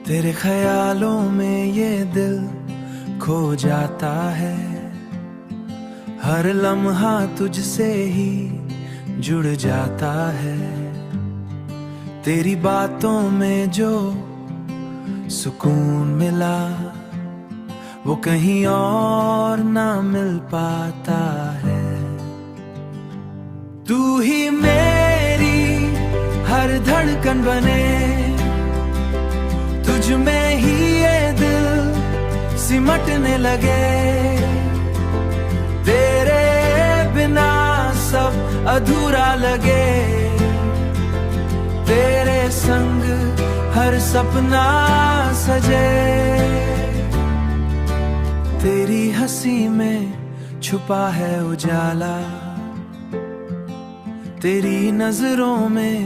तेरे ख्यालों में ये दिल खो जाता है, हर लम्हा तुझसे ही जुड़ जाता है। तेरी बातों में जो सुकून मिला वो कहीं और ना मिल पाता है। तू ही मेरी हर धड़कन बने, तुझ में ही ये दिल सिमटने लगे। तेरे बिना सब अधूरा लगे, तेरे संग हर सपना सजे। तेरी हंसी में छुपा है उजाला, तेरी नजरों में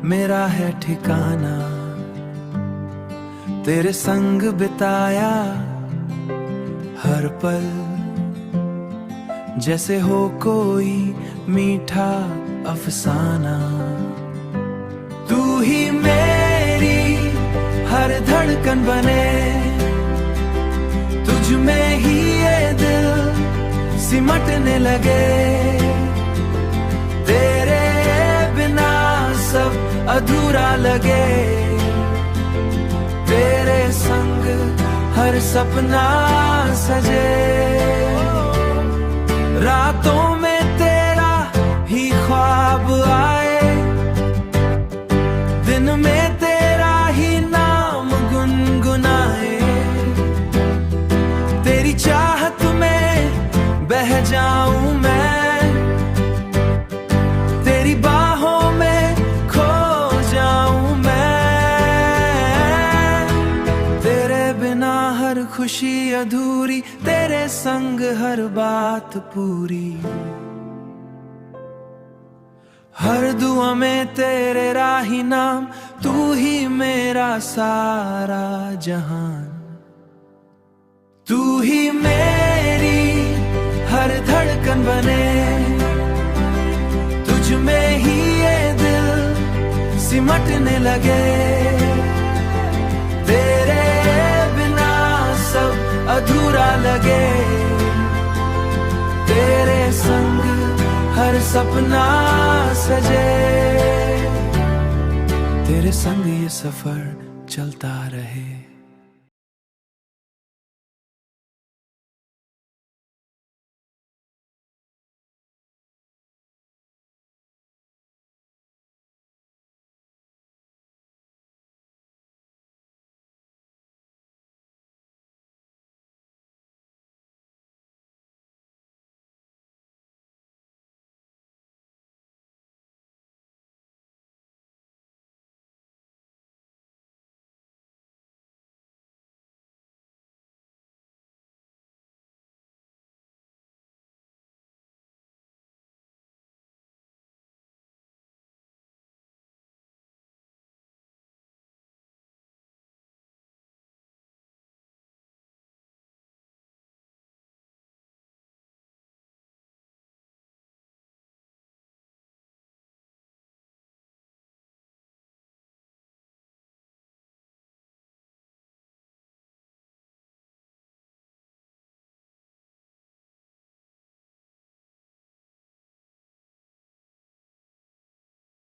मेरा है ठिकाना। तेरे संग बिताया हर पल जैसे हो कोई मीठा अफसाना। तू ही मेरी हर धड़कन बने, तुझ में ही ये दिल सिमटने लगे। तेरे बिना सब अधूरा लगे, तेरे संग हर सपना सजे। रातों में तेरा ही ख्वाब आए, दिन में तेरा ही नाम गुनगुनाए। तेरी चाहत में बह जाऊं मैं, तेरी बाहों में खो जाऊं मैं। तेरे बिना हर खुशी अधूरी, तेरे संग हर बात पूरी। हर दुआ में तेरे राही नाम, तू ही मेरा सारा जहान। तू ही मेरी हर धड़कन बने, तुझ में ही ये दिल सिमटने लगे। तेरे बिना सब अधूरा लगे, तेरे संग हर सपना सजे। तेरे संग ये सफर चलता रहे।